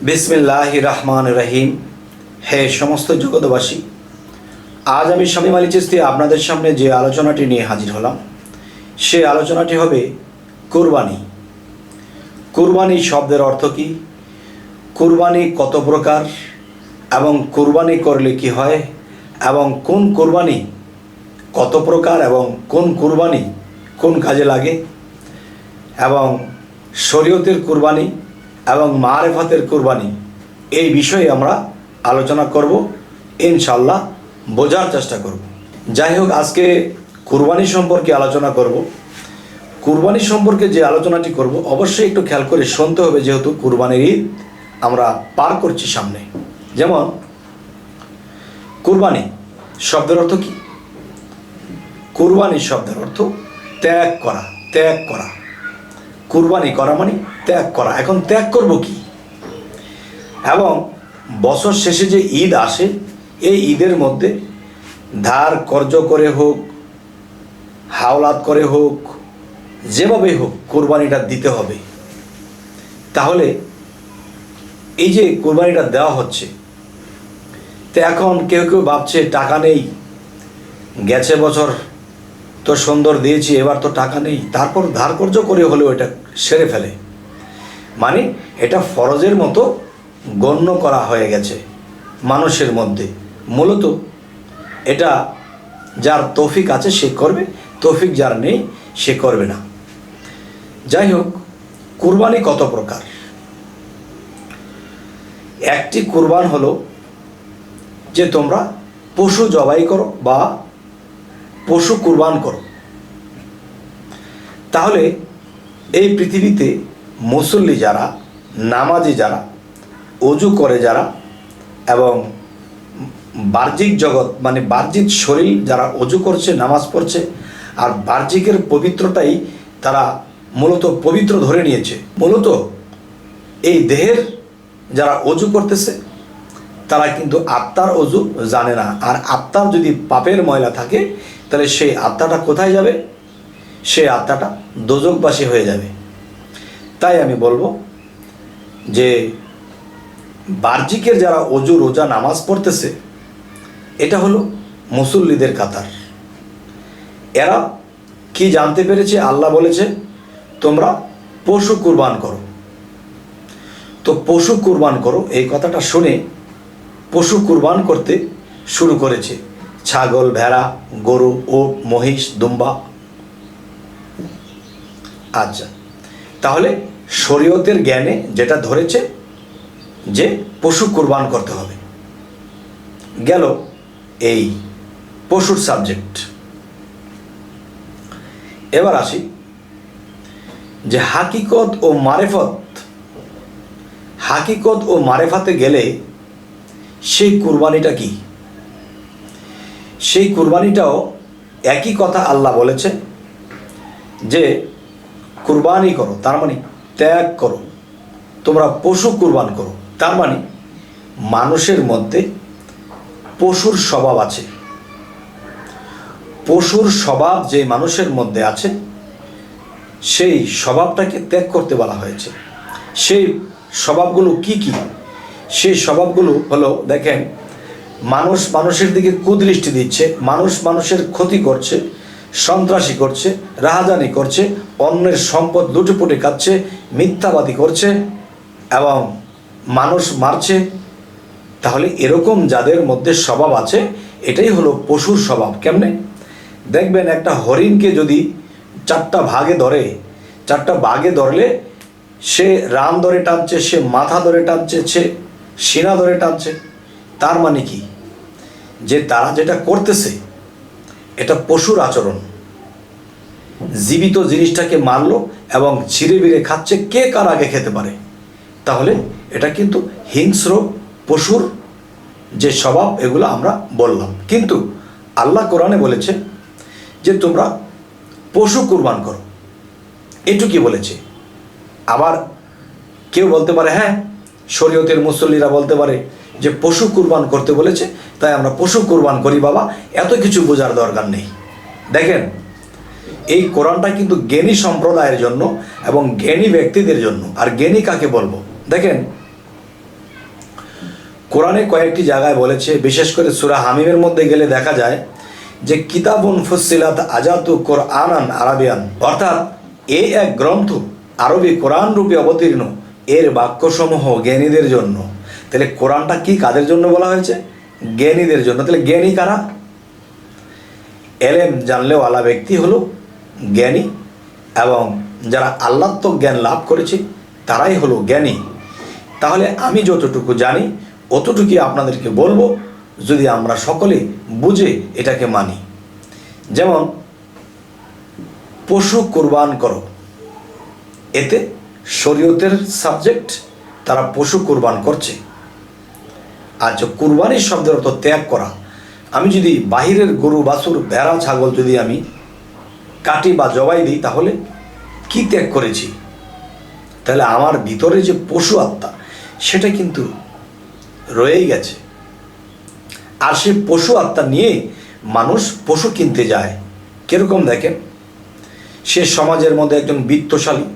বিসমিল্লাহির রহমানির রহিম। হে সমস্ত জগৎবাসী, আজ আমি শামীম আলী চিশতি আপনাদের সামনে যে আলোচনাটি নিয়ে হাজির হলাম, সে আলোচনাটি হবে কুরবানি। কুরবানি শব্দের অর্থ কী, কুরবানি কত প্রকার এবং কুরবানি করলে কি হয়, এবং কোন কুরবানি কত প্রকার এবং কোন কুরবানি কোন কাজে লাগে, এবং শরীয়তের কুরবানি এবং মারেফাতের কুরবানি, এই বিষয়ে আমরা আলোচনা করব, ইনশাআল্লাহ বোঝার চেষ্টা করব। যাই হোক, আজকে কুরবানি সম্পর্কে আলোচনা করব। কুরবানি সম্পর্কে যে আলোচনাটি করব, অবশ্যই একটু খেয়াল করে শুনতে হবে, যেহেতু কুরবানির ঈদ আমরা পার করছি সামনে। যেমন কুরবানি শব্দের অর্থ কি? কুরবানি শব্দের অর্থ ত্যাগ করা, ত্যাগ করা। কুরবানি করা মানে ত্যাগ করা। এখন ত্যাগ করব কি? এবং বছর শেষে যে ঈদ আসে, এই ঈদের মধ্যে ধার কর্জ করে হোক, হাওলাত করে হোক, যেভাবে হোক কুরবানিটা দিতে হবে। তাহলে এই যে কুরবানিটা দেওয়া হচ্ছে, তো এখন কেউ কেউ ভাবছে টাকা নেই, গেছে বছর তো সুন্দর দিয়েছি, এবার তো টাকা নেই, তারপর ধার কর্জ করে হলেও এটা সেরে ফেলে। মানে এটা ফরজের মতো গণ্য করা হয়ে গেছে মানুষের মধ্যে। মূলত এটা যার তৌফিক আছে সে করবে, তৌফিক যার নেই সে করবে না। যাই হোক, কুরবানি কত প্রকার। একটি কুরবান হলো যে তোমরা পশু জবাই করো বা পশু কুরবান করো। তাহলে এই পৃথিবীতে মুসল্লি যারা, নামাজি যারা, অজু করে যারা, এবং বাহ্যিক জগৎ মানে বাহ্যিক শরীর যারা অজু করছে, নামাজ পড়ছে, আর বাহ্যিকের পবিত্রতাই তারা মূলত পবিত্র ধরে নিয়েছে। মূলত এই দেহের যারা অজু করতেছে তারা কিন্তু আত্মার অজু জানে না। আর আত্মার যদি পাপের ময়লা থাকে, তাহলে সেই আত্মাটা কোথায় যাবে? সেই আত্মাটা দোজখবাসী হয়ে যাবে। তাই আমি বলবো যে বাহ্যিকের যারা অজু, রোজা, নামাজ পড়তেছে, এটা হলো মুসল্লিদের কাতার। এরা কি জানতে পেরেছে? আল্লাহ বলেছে তোমরা পশু কুরবান করো। তো পশু কুরবান করো, এই কথাটা শুনে পশু কুরবান করতে শুরু করেছে। ছাগল, ভেড়া, গরু, ওট, মহিষ, দুম্বা। আচ্ছা, তাহলে শরীয়তের জ্ঞানে যেটা ধরেছে যে পশু কুরবান করতে হবে, গেল এই পশুর সাবজেক্ট। এবার আসি যে হাকিকত ও মারেফত। হাকিকত ও মারেফাতে গেলে সেই কুরবানিটা কি? সেই কুরবানিটাও একই কথা আল্লাহ বলেছে যে কুরবানি করো, তার মানে ত্যাগ করো, তোমরা পশু কুরবান করো। তার মানে মানুষের মধ্যে পশুর স্বভাব আছে। পশুর স্বভাব যে মানুষের মধ্যে আছে, সেই স্বভাবটাকে ত্যাগ করতে বলা হয়েছে। সেই স্বভাবগুলো কি কি? সেই স্বভাবগুলো হলো, দেখেন, মানুষ মানুষের দিকে কুদৃষ্টি দিচ্ছে, মানুষ মানুষের ক্ষতি করছে, সন্ত্রাসী করছে, রাহাজানি করছে, অন্যের সম্পদ লুটেপুটে খাচ্ছে, মিথ্যাবাদী করছে এবং মানুষ মারছে। তাহলে এরকম যাদের মধ্যে স্বভাব আছে, এটাই হলো পশুর স্বভাব। কেমনে? দেখবেন, একটা হরিণকে যদি চারটা ভাগে ধরে, চারটা ভাগে ধরলে সে রান ধরে টানছে, সে মাথা ধরে টানছে, সে সিনা ধরে টানছে। তার মানে কি? যে তারা যেটা করতেছে এটা পশুর আচরণ। জীবিত জিনিসটাকে মারলো এবং ছিঁড়ে বিড়ে খাচ্ছে, কে কার আগে খেতে পারে। তাহলে এটা কিন্তু হিংস্র পশুর যে স্বভাব, এগুলো আমরা বললাম। কিন্তু আল্লাহ কোরআনে বলেছে যে তোমরা পশু কুরবান করো, এটুকুই বলেছে। আবার কেউ বলতে পারে, হ্যাঁ, শরীয়তের মুসল্লিরা বলতে পারে যে পশু কুরবান করতে বলেছে, তাই আমরা পশু কুরবান করি। বাবা, এত কিছু বোঝার দরকার নেই। দেখেন, এই কোরআনটা কিন্তু জ্ঞানী সম্প্রদায়ের জন্য এবং জ্ঞানী ব্যক্তিদের জন্য। আর জ্ঞানী কাকে বলবো? দেখেন, কোরআনে কয়েকটি জায়গায় বলেছে, বিশেষ করে সূরা হামিমের মধ্যে গেলে দেখা যায় যে কিতাবুন ফুসসিলাত আজাতু কোরআনান আরাবিয়ান, অর্থাৎ এই এক গ্রন্থ আরবি কোরআন রূপে অবতীর্ণ, এর বাক্যসমূহ জ্ঞানীদের জন্য। তাহলে কোরআনটা কি কাদের জন্য বলা হয়েছে? জ্ঞানীদের জন্য। তাহলে জ্ঞানী কারা? এলেম জানলেওয়ালা ব্যক্তি হলো জ্ঞানী, এবং যারা আল্লাহত্ব জ্ঞান লাভ করেছে তারাই হলো জ্ঞানী। তাহলে আমি যতটুকু জানি অতটুকুই আপনাদেরকে বলবো, যদি আমরা সকলে বুঝে এটাকে মানি। যেমন পশু কোরবান করো, এতে শরীয়তের সাবজেক্ট, তারা পশু কোরবান করছে। আর যে কুরবানির শব্দের অর্থ ত্যাগ করা। আমি যদি বাহিরের গরু, বাছুর, ভেড়া, ছাগল যদি আমি কাটি বা জবাই দিই, তাহলে কি ত্যাগ করেছি? তাহলে আমার ভিতরে যে পশু আত্মা, সেটা কিন্তু রয়েই গেছে। আর সেই পশু আত্মা নিয়ে মানুষ পশু কিনতে যায়। কিরকম দেখেন, সে সমাজের মধ্যে একজন বিত্তশালী,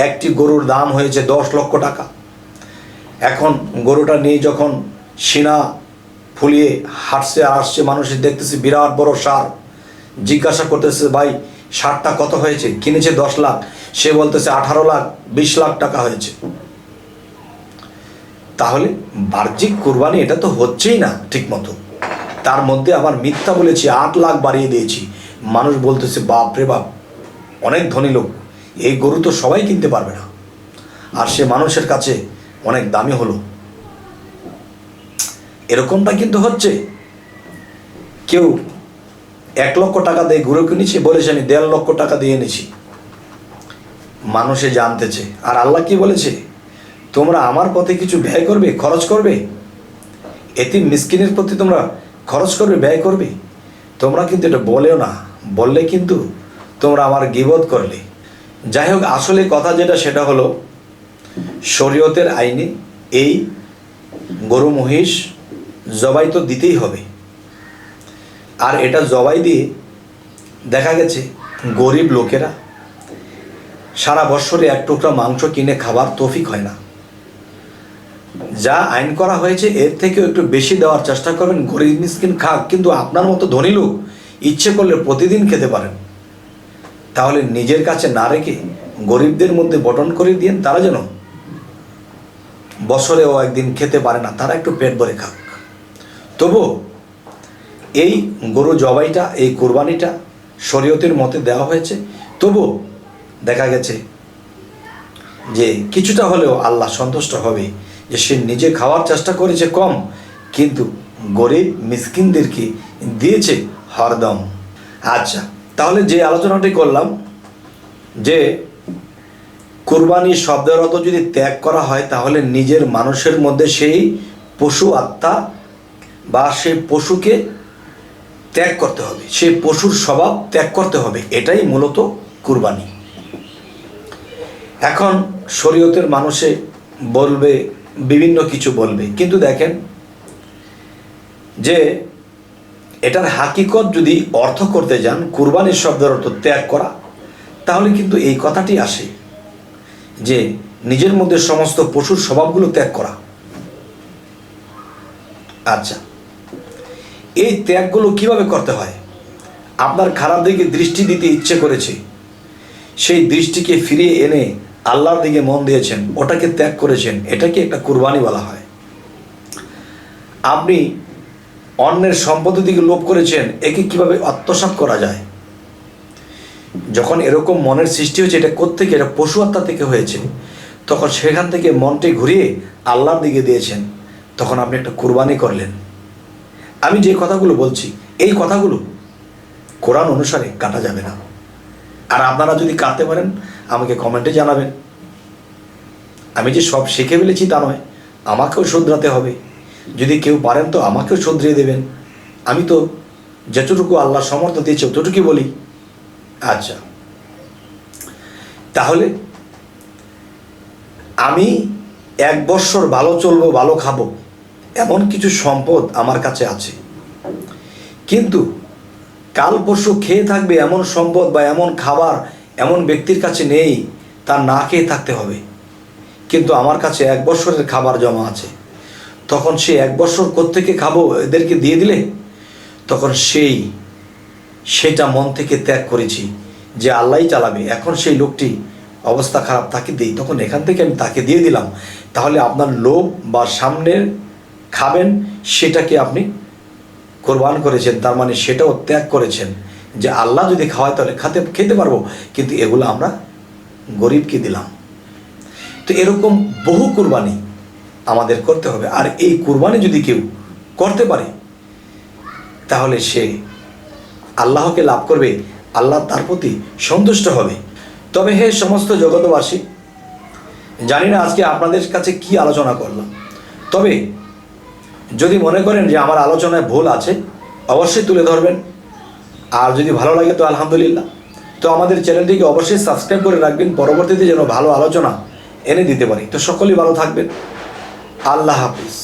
একটি গরুর দাম হয়েছে 10 লক্ষ টাকা। এখন গরুটা নিয়ে যখন সিনা ফুলিয়ে হাঁটছে আর আসছে, মানুষের দেখতেছে বিরাট বড় ষাঁড়। জিজ্ঞাসা করতেছে, ভাই ষাঁড়টা কত হয়েছে? কিনেছে 10 লাখ, সে বলতেছে 18 লাখ, 20 লাখ টাকা হয়েছে। তাহলে বাহ্যিক কুরবানি এটা তো হচ্ছেই না ঠিক মতো। তার মধ্যে আবার মিথ্যা বলেছি, 8 লাখ বাড়িয়ে দিয়েছি। মানুষ বলতেছে, বাপ রে বাপ, অনেক ধনী লোক, এই গরু তো সবাই কিনতে পারবে না, আর সে মানুষের কাছে অনেক দামি হলো। এরকমটা কিন্তু হচ্ছে। কেউ 1 লক্ষ টাকা দিয়ে গরু কিনেছে, বলেছে আমি 1.5 লক্ষ টাকা দিয়ে এনেছি। মানুষে জানতেছে। আর আল্লাহ কি বলেছে? তোমরা আমার পথে কিছু ব্যয় করবে, খরচ করবে, এতিম মিসকিনের প্রতি তোমরা খরচ করবে, ব্যয় করবে। তোমরা কিন্তু এটা বলেও না, বললে কিন্তু তোমরা আমার গীবত করলে। যাই হোক, আসলে কথা যেটা সেটা হলো, শরীয়তের আইনে এই গরু মহিষ জবাই তো দিতেই হবে। আর এটা জবাই দিয়ে দেখা গেছে গরিব লোকেরা সারা বছরে 1 টুকরা মাংস কিনে খাবার তৌফিক হয় না। যা আইন করা হয়েছে এর থেকেও একটু বেশি দেওয়ার চেষ্টা করবেন, গরিব মিসকিন খাক, কিন্তু আপনার মতো ধনী লোক ইচ্ছে করলে প্রতিদিন খেতে পারেন। তাহলে নিজের কাছে না রেখে গরিবদের মধ্যে বণ্টন করে দিন, তারা যেন বছরেও একদিন খেতে পারে না, তারা একটু পেট ভরে খাক। তবু এই গরু জবাইটা, এই কুরবানিটা শরীয়তের মতে দেওয়া হয়েছে। তবু দেখা গেছে যে কিছুটা হলেও আল্লাহ সন্তুষ্ট হবে, যে সে নিজে খাওয়ার চেষ্টা করেছে কম, কিন্তু গরিব মিসকিনদেরকে দিয়েছে হরদম। আচ্ছা, তাহলে যে আলোচনাটি করলাম যে কুরবানি শব্দের অর্থ যদি ত্যাগ করা হয়, তাহলে নিজের মানুষের মধ্যে সেই পশু আত্মা বা সেই পশুকে ত্যাগ করতে হবে, সেই পশুর স্বভাব ত্যাগ করতে হবে। এটাই মূলত কুরবানি। এখন শরীয়তের মানুষে বলবে, বিভিন্ন কিছু বলবে, কিন্তু দেখেন যে এটার হাকিকত যদি অর্থ করতে যান, কুরবানির শব্দের অর্থ ত্যাগ করা, তাহলে কিন্তু এই কথাটি আসে যে নিজের মধ্যে সমস্ত পশুর স্বভাবগুলো ত্যাগ করা। আচ্ছা, এই ত্যাগগুলো কিভাবে করতে হয়? আপনার খারাপ দিকে দৃষ্টি দিতে ইচ্ছে করেছে, সেই দৃষ্টিকে ফিরিয়ে এনে আল্লাহর দিকে মন দিয়েছেন, ওটাকে ত্যাগ করেছেন, এটাকে একটা কুরবানি বলা হয়। আপনি অন্যের সম্পদের দিকে লোভ করেছেন, একে কিভাবে আত্মসাৎ করা যায়? যখন এরকম মনের সৃষ্টি হয়েছে, এটা কোত্থেকে? এটা পশু আত্মা থেকে হয়েছে। তখন সেখান থেকে মনটি ঘুরিয়ে আল্লাহর দিকে দিয়েছেন, তখন আপনি একটা কুরবানি করলেন। আমি যে কথাগুলো বলছি, এই কথাগুলো কোরআন অনুসারে কাটা যাবে না। আর আপনারা যদি কাটতে পারেন আমাকে কমেন্টে জানাবেন। আমি যে সব শিখে ফেলেছি তা নয়, আমাকেও শুধরাতে হবে। যদি কেউ পারেন তো আমাকেও শুধরিয়ে দেবেন। আমি তো যতটুকু আল্লাহ সমর্থ দিয়েছে ততটুকুই বলি। আচ্ছা, তাহলে আমি 1 বৎসর ভালো চলবো, ভালো খাবো, এমন কিছু সম্পদ আমার কাছে আছে, কিন্তু কাল পরশু খেয়ে থাকবে এমন সম্পদ বা এমন খাবার এমন ব্যক্তির কাছে নেই, তার না খেয়ে থাকতে হবে, কিন্তু আমার কাছে 1 বৎসরের খাবার জমা আছে। তখন সে 1 বছর কোত্থেকে খাবো এদেরকে দিয়ে দিলে, তখন সেটা মন থেকে ত্যাগ করেছি যে আল্লাহই চালাবে, এখন সেই লোকটি অবস্থা খারাপ, তাকে দিই, তখন এখান থেকে আমি তাকে দিয়ে দিলাম। তাহলে আপনার লোভ বা সামনের খাবেন সেটাকে আপনি কোরবান করেছেন, তার মানে সেটাও ত্যাগ করেছেন যে আল্লাহ যদি খাওয়ায় তাহলে খেতে পারবো, কিন্তু এগুলো আমরা গরিবকে দিলাম। তো এরকম বহু কুরবানি আমাদের করতে হবে। আর এই কুরবানি যদি কেউ করতে পারে তাহলে সে আল্লাহকে লাভ করবে, আল্লাহ তার প্রতি সন্তুষ্ট হবে। তবে হে সমস্ত জগতবাসী, জানি না আজকে আপনাদের কাছে কি আলোচনা করলাম, তবে যদি মনে করেন যে আমার আলোচনায় ভুল আছে অবশ্যই তুলে ধরবেন, আর যদি ভালো লাগে তো আলহামদুলিল্লাহ। তো আমাদের চ্যানেলটিকে অবশ্যই সাবস্ক্রাইব করে রাখবেন, পরবর্তীতে যেন ভালো আলোচনা এনে দিতে পারি। তো সকলেই ভালো থাকবেন, আল্লাহ হাফিজ।